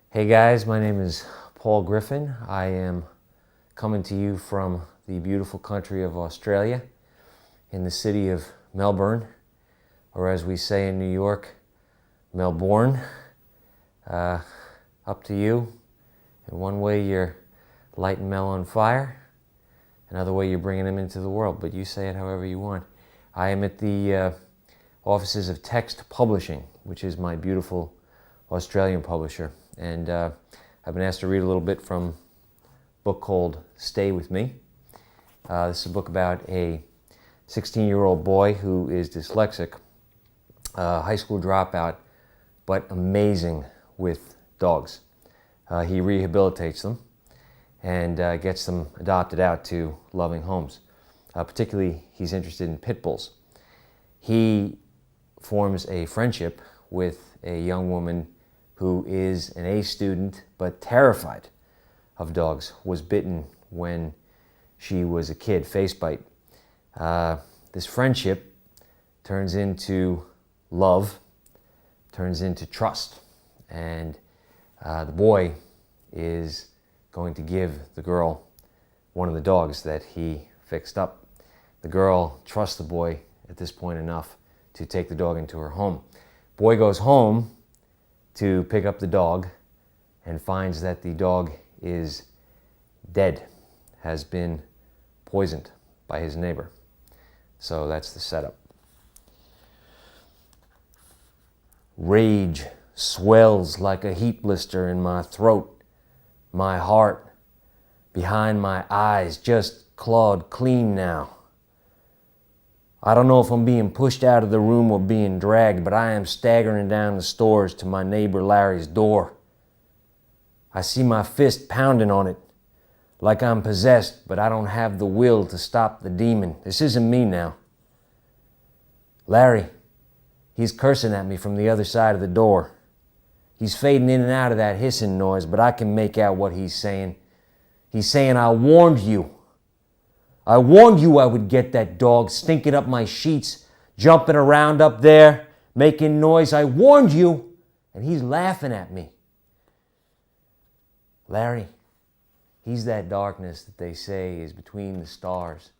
Hey guys, my name is Paul Griffin. I am coming to you from the beautiful country of Australia in the city of Melbourne, or as we say in New York, Melbourne. Up to you. In one way you're lighting Mel on fire, another way you're bringing him into the world, but you say it however you want. I am at the offices of Text Publishing, which is my beautiful Australian publisher. And I've been asked to read a little bit from a book called Stay With Me. This is a book about a 16-year-old boy who is dyslexic, high school dropout, but amazing with dogs. He rehabilitates them and gets them adopted out to loving homes. Particularly, he's interested in pit bulls. He forms a friendship with a young woman who is an A student but terrified of dogs, was bitten when she was a kid, face bite. This friendship turns into love, turns into trust, and the boy is going to give the girl one of the dogs that he fixed up. The girl trusts the boy at this point enough to take the dog into her home. Boy goes home to pick up the dog and finds that the dog is dead, has been poisoned by his neighbor. So that's the setup. Rage swells like a heat blister in my throat, my heart behind my eyes just clawed clean now. I don't know if I'm being pushed out of the room or being dragged, but I am staggering down the stairs to my neighbor Larry's door. I see my fist pounding on it, like I'm possessed, but I don't have the will to stop the demon. This isn't me now. Larry, he's cursing at me from the other side of the door. He's fading in and out of that hissing noise, but I can make out what he's saying. He's saying, I warned you. I warned you I would get that dog stinking up my sheets, jumping around up there, making noise. I warned you, and he's laughing at me. Larry, he's that darkness that they say is between the stars,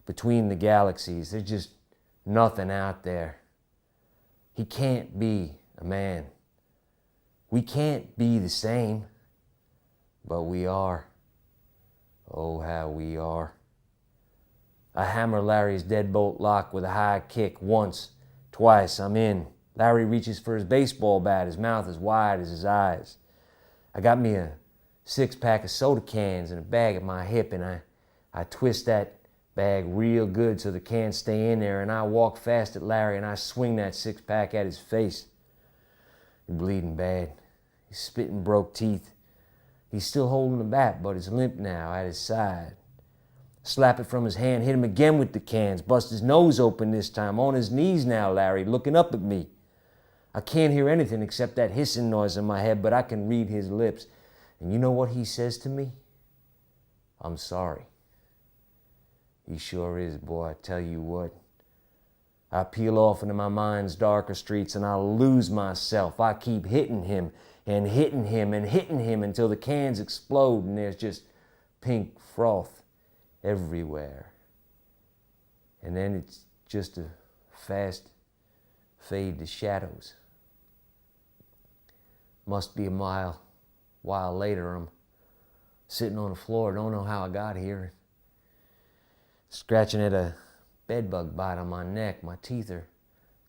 between the galaxies. There's just nothing out there. He can't be a man. We can't be the same, but we are. Oh, how we are. I hammer Larry's deadbolt lock with a high kick once, twice, I'm in. Larry reaches for his baseball bat, his mouth as wide as his eyes. I got me a 6-pack of soda cans and a bag at my hip, and I twist that bag real good so the cans stay in there, and I walk fast at Larry and I swing that 6-pack at his face. He's bleeding bad. He's spitting broke teeth. He's still holding the bat, but it's limp now at his side. Slap it from his hand, hit him again with the cans, bust his nose open this time. On his knees now, Larry, looking up at me. I can't hear anything except that hissing noise in my head, but I can read his lips. And you know what he says to me? I'm sorry. He sure is, boy, I tell you what. I peel off into my mind's darker streets and I lose myself. I keep hitting him and hitting him and hitting him until the cans explode and there's just pink froth everywhere. And then it's just a fast fade to shadows. Must be a while later, I'm sitting on the floor, don't know how I got here. Scratching at a bedbug bite on my neck, my teeth are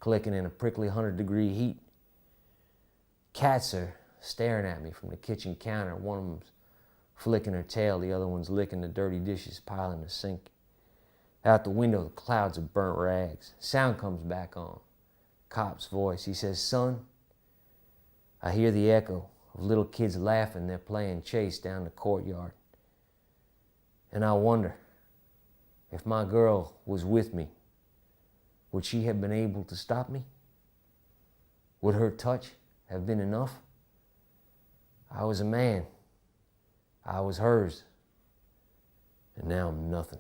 clicking in a prickly 100-degree heat. Cats are staring at me from the kitchen counter. One of them's flicking her tail, the other one's licking the dirty dishes piling in the sink. Out the window, the clouds of burnt rags. Sound comes back on. Cop's voice. He says, son, I hear the echo of little kids laughing. They're playing chase down the courtyard. And I wonder, if my girl was with me, would she have been able to stop me? Would her touch have been enough? I was a man. I was hers. And now I'm nothing.